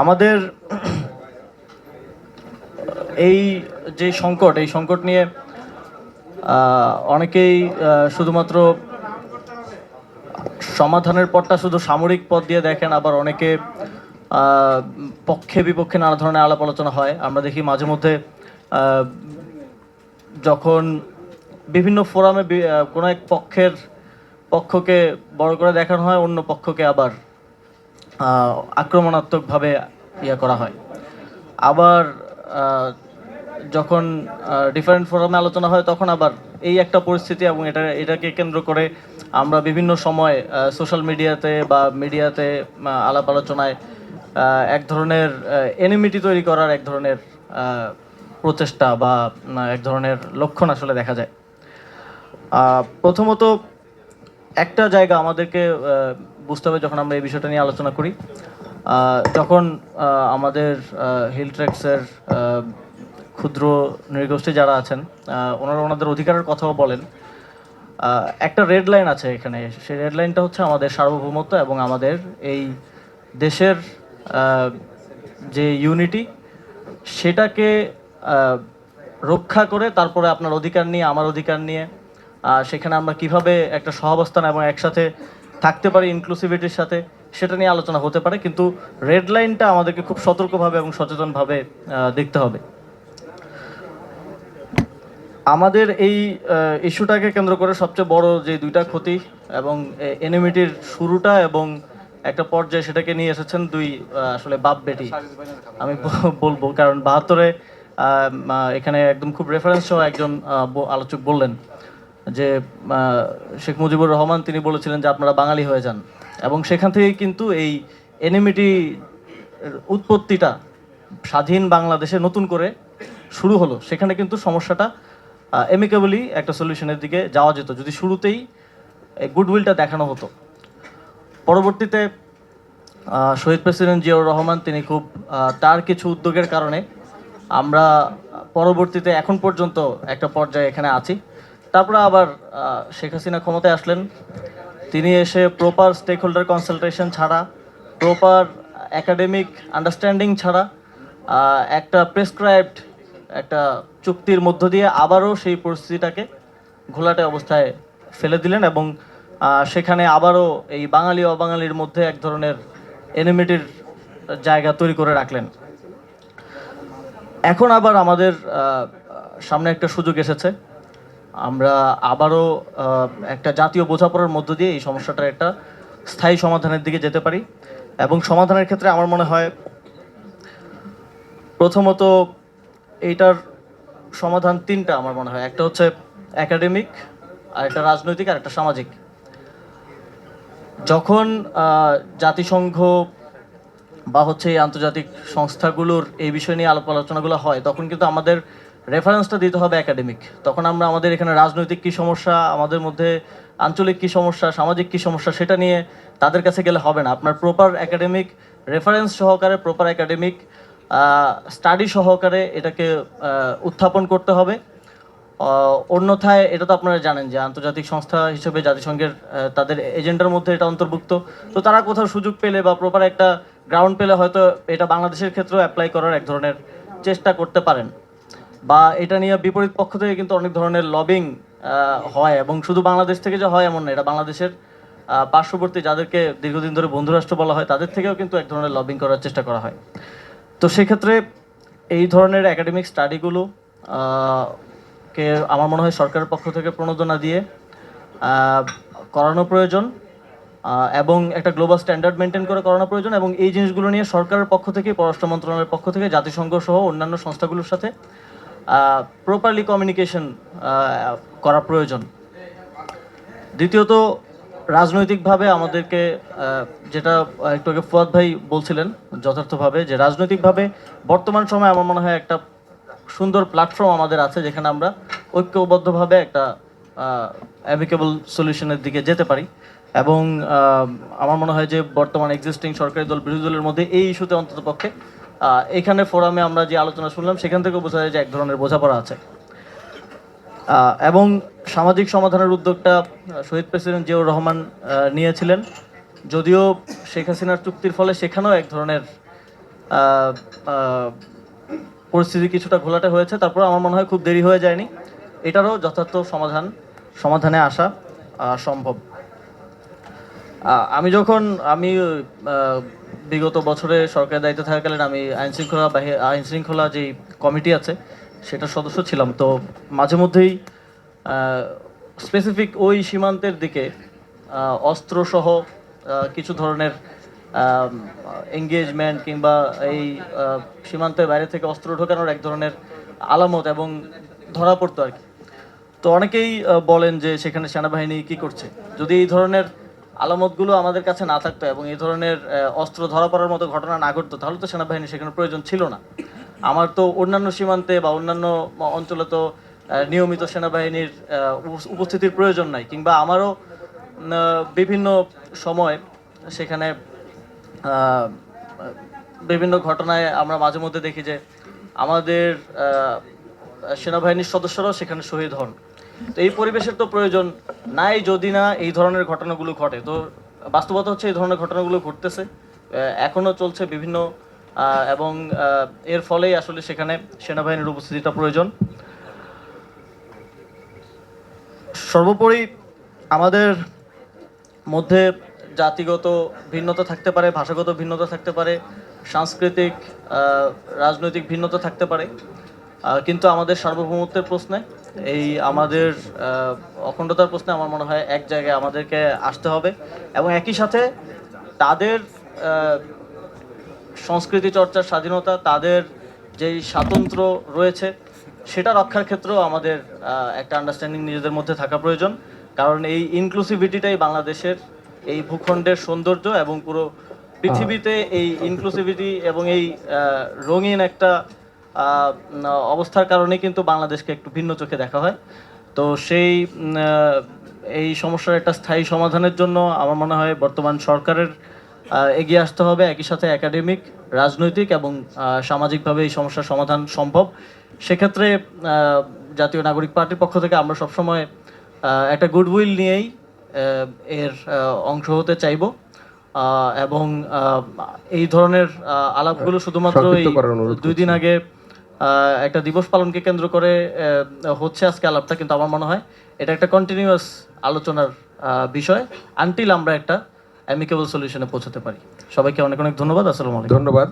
আমাদের এই যে সংকট নিয়ে অনেকেই শুধুমাত্র সমাধানের পথটা শুধু সামরিক পথ দিয়ে দেখেন, আবার অনেকে পক্ষে বিপক্ষে নানা ধরনের আলাপ আলোচনা হয়। আমরা দেখি মাঝে মধ্যে যখন বিভিন্ন ফোরামে কোনো এক পক্ষকে বড় করে দেখানো হয়, অন্য পক্ষকে আবার আক্রমণাত্মকভাবে করা হয়। আবার যখন ডিফারেন্ট ফোরামে আলোচনা হয়, তখন আবার এই একটা পরিস্থিতি, এবং এটাকে কেন্দ্র করে আমরা বিভিন্ন সময় সোশ্যাল মিডিয়াতে বা মিডিয়াতে আলাপ আলোচনায় এক ধরনের এনিমিটি তৈরি করার এক ধরনের প্রচেষ্টা বা এক ধরনের লক্ষণ আসলে দেখা যায়। প্রথমত একটা জায়গা আমাদেরকে বুঝতে হবে যখন আমরা এই বিষয়টা নিয়ে আলোচনা করি, যখন আমাদের হিল ট্রেক্সের ক্ষুদ্র নৃগোষ্ঠী যারা আছেন, ওনারা ওনাদের অধিকারের কথাও বলেন। একটা রেড লাইন আছে এখানে, সেই রেড লাইনটা হচ্ছে আমাদের সার্বভৌমত্ব এবং আমাদের এই দেশের যে ইউনিটি, সেটাকে রক্ষা করে তারপরে আপনার অধিকার নিয়ে, আমার অধিকার নিয়ে সেখানে আমরা কিভাবে একটা সহাবস্থান এবং একসাথে থাকতে পারি ইনক্লুসিভিটির সাথে, সেটা নিয়ে আলোচনা হতে পারে। কিন্তু রেড লাইনটা আমাদেরকে খুব সতর্কভাবে এবং সচেতনভাবে দেখতে হবে। আমাদের এই ইস্যুটাকে কেন্দ্র করে সবচেয়ে বড় যে দুইটা ক্ষতি এবং এনিমিটির শুরুটা এবং একটা পর্যায়ে সেটাকে নিয়ে এসেছেন দুই আসলে বাপ বেটি, আমি বলবো। কারণ 72-এ এখানে একদম খুব রেফারেন্স সহ একজন আলোচক বললেন যে শেখ মুজিবুর রহমান তিনি বলেছিলেন যে আপনারা বাঙালি হয়ে যান, এবং সেখান থেকেই কিন্তু এই এনিমিটি উৎপত্তিটা স্বাধীন বাংলাদেশে নতুন করে শুরু হলো। সেখানে কিন্তু সমস্যাটা এমিকেবলি একটা সলিউশনের দিকে যাওয়া যেত যদি শুরুতেই গুডউইলটা দেখানো হতো। পরবর্তীতে শহীদ প্রেসিডেন্ট জিয়াউর রহমান তিনি খুব তার কিছু উদ্যোগের কারণে আমরা পরবর্তীতে এখন পর্যন্ত একটা পর্যায়ে এখানে আছি। তারপরে আবার শেখ হাসিনা ক্ষমতায় আসলেন। তিনি এসে প্রপার স্টেক হোল্ডার কনসালটেশন ছাড়া, প্রপার একাডেমিক আন্ডারস্ট্যান্ডিং ছাড়া একটা প্রেসক্রাইবড একটা চুক্তির মধ্য দিয়ে আবারও সেই পরিস্থিতিটাকে ঘোলাটে অবস্থায় ফেলে দিলেন, এবং সেখানে আবারও এই বাঙালি অবাঙালির মধ্যে এক ধরনের এনিমিটির জায়গা তৈরি করে রাখলেন। এখন আবার আমাদের সামনে একটা সুযোগ এসেছে, আমরা আবারও একটা জাতীয় বোঝাপড়ার মধ্য দিয়ে এই সমস্যাটার একটা স্থায়ী সমাধানের দিকে যেতে পারি। এবং সমাধানের ক্ষেত্রে আমার মনে হয় প্রথমত এইটার সমাধান তিনটা আমার মনে হয়। একটা হচ্ছে একাডেমিক, আর একটা রাজনৈতিক, আর একটা সামাজিক। যখন জাতিসংঘ বা হচ্ছে এই আন্তর্জাতিক সংস্থাগুলোর এই বিষয় নিয়ে আলাপ আলোচনাগুলো হয়, তখন কিন্তু আমাদের রেফারেন্সটা দিতে হবে একাডেমিক। তখন আমরা আমাদের এখানে রাজনৈতিক কী সমস্যা, আমাদের মধ্যে আঞ্চলিক কী সমস্যা, সামাজিক কী সমস্যা, সেটা নিয়ে তাদের কাছে গেলে হবে না। আপনার প্রপার একাডেমিক রেফারেন্স সহকারে, প্রপার একাডেমিক স্টাডি সহকারে এটাকে উত্থাপন করতে হবে। অন্যথায় এটা তো আপনারা জানেন যে আন্তর্জাতিক সংস্থা হিসেবে জাতিসংঘের তাদের এজেন্ডার মধ্যে এটা অন্তর্ভুক্ত। তো তারা কোথাও সুযোগ পেলে বা প্রপার একটা গ্রাউন্ড পেলে হয়তো এটা বাংলাদেশের ক্ষেত্রেও অ্যাপ্লাই করার এক ধরনের চেষ্টা করতে পারেন। বা এটা নিয়ে বিপরীত পক্ষ থেকে কিন্তু অনেক ধরনের লবিং হয়, এবং শুধু বাংলাদেশ থেকে যে হয় এমন না, এটা বাংলাদেশের পার্শ্ববর্তী যাদেরকে দীর্ঘদিন ধরে বন্ধুরাষ্ট্র বলা হয় তাদের থেকেও কিন্তু এক ধরনের লবিং করার চেষ্টা করা হয়। তো সেক্ষেত্রে এই ধরনের একাডেমিক স্টাডিগুলো কে আমার মনে হয় সরকারের পক্ষ থেকে প্রণোদনা দিয়ে করানো প্রয়োজন, এবং একটা গ্লোবাল স্ট্যান্ডার্ড মেনটেন করে করানো প্রয়োজন। এবং এই জিনিসগুলো নিয়ে সরকারের পক্ষ থেকে, পররাষ্ট্র মন্ত্রণালয়ের পক্ষ থেকে জাতিসংঘ সহ অন্যান্য সংস্থাগুলোর সাথে প্রপারলি কমিউনিকেশন করা প্রয়োজন। দ্বিতীয়ত রাজনৈতিকভাবে আমাদেরকে যেটা একটু আগে ফুয়াদ ভাই বলছিলেন যথার্থভাবে, যে রাজনৈতিকভাবে বর্তমান সময়ে আমার মনে হয় একটা সুন্দর প্ল্যাটফর্ম আমাদের আছে যেখানে আমরা ঐক্যবদ্ধভাবে একটা অ্যামিকেবল সলিউশনের দিকে যেতে পারি। এবং আমার মনে হয় যে বর্তমান এক্সিস্টিং সরকারি দল বিরোধী দলের মধ্যে এই ইস্যুতে অন্ততপক্ষে এখানে ফোরামে আমরা যে আলোচনা শুনলাম সেখান থেকে বোঝা যায় যে এক ধরনের বোঝাপড়া আছে। এবং সামাজিক সমাধানের উদ্যোগটা শহীদ প্রেসিডেন্ট জিয়াউর রহমান নিয়েছিলেন, যদিও শেখ হাসিনার চুক্তির ফলে সেখানেও এক ধরনের পরিস্থিতি কিছুটা ঘোলাটে হয়েছে, তারপর আমার মনে হয় খুব দেরি হয়ে যায়নি, এটারও যথার্থ সমাধানে আসা সম্ভব। আমি বিগত বছরে সরকারের দায়িত্বে থাকাকালীন আমি আইন শৃঙ্খলা যেই কমিটি আছে সেটার সদস্য ছিলাম। তো মাঝে মধ্যেই স্পেসিফিক ওই সীমান্তের দিকে অস্ত্রসহ কিছু ধরনের এঙ্গেজমেন্ট কিংবা এই সীমান্তের বাইরে থেকে অস্ত্র ঢোকানোর এক ধরনের আলামত এবং ধরা পড়তো আর কি। তো অনেকেই বলেন যে সেখানে সেনাবাহিনী কি করছে। যদি এই ধরনের আলামতগুলো আমাদের কাছে না থাকতো এবং এই ধরনের অস্ত্র ধরা পড়ার মতো ঘটনা না ঘটতো, তাহলে তো সেনাবাহিনী সেখানে প্রয়োজন ছিল না। আমার তো অন্যান্য সীমান্তে বা অন্যান্য অঞ্চলে তো নিয়মিত সেনাবাহিনীর উপস্থিতির প্রয়োজন নাই, কিংবা আমারও বিভিন্ন সময় সেখানে বিভিন্ন ঘটনায় আমরা মাঝে মধ্যে দেখি যে আমাদের সেনাবাহিনীর সদস্যরাও সেখানে শহীদ হন। তো এই পরিবেশের তো প্রয়োজন নাই যদি না এই ধরনের ঘটনাগুলো ঘটে। তো বাস্তবতা হচ্ছে এই ধরনের ঘটনাগুলো ঘটতেছে, এখনো চলছে বিভিন্ন, এবং এর ফলেই আসলে সেখানে সেনাবাহিনীর উপস্থিতিটা প্রয়োজন। সর্বোপরি আমাদের মধ্যে জাতিগত ভিন্নতা থাকতে পারে, ভাষাগত ভিন্নতা থাকতে পারে, সাংস্কৃতিক রাজনৈতিক ভিন্নতা থাকতে পারে, কিন্তু আমাদের সার্বভৌমত্বের প্রশ্নে, এই আমাদের অখণ্ডতার প্রশ্নে আমার মনে হয় এক জায়গায় আমাদেরকে আসতে হবে এবং একই সাথে তাদের সংস্কৃতি চর্চার স্বাধীনতা, তাদের যেই স্বাতন্ত্র্য রয়েছে সেটা রক্ষার ক্ষেত্রেও আমাদের একটা আন্ডারস্ট্যান্ডিং নিজেদের মধ্যে থাকা প্রয়োজন। কারণ এই ইনক্লুসিভিটিটাই বাংলাদেশের এই ভূখণ্ডের সৌন্দর্য, এবং পুরো পৃথিবীতে এই ইনক্লুসিভিটি এবং এই রঙিন একটা অবস্থার কারণে কিন্তু বাংলাদেশকে একটু ভিন্ন চোখে দেখা হয়। তো এই সমস্যার একটা স্থায়ী সমাধানের জন্য আমার মনে হয় বর্তমান সরকারের এগিয়ে আসতে হবে। একই সাথে একাডেমিক, রাজনৈতিক এবং সামাজিকভাবে এই সমস্যার সমাধান সম্ভব। সেক্ষেত্রে জাতীয় নাগরিক পার্টির পক্ষ থেকে আমরা সবসময় একটা গুডউইল নিয়েই এর অংশ হতে চাইব, এবং এই ধরনের আলাপগুলো শুধুমাত্র এই 2 দিন আগে একটা দিবস পালনকে কেন্দ্র করে হচ্ছে আজকে আলাপটা, কিন্তু আমার মনে হয় এটা একটা কন্টিনিউয়াস আলোচনার বিষয় আনটিল আমরা একটা অ্যামিকেবল সলিউশনে পৌঁছাতে পারি। সবাইকে অনেক অনেক ধন্যবাদ। আসসালামু আলাইকুম। ধন্যবাদ।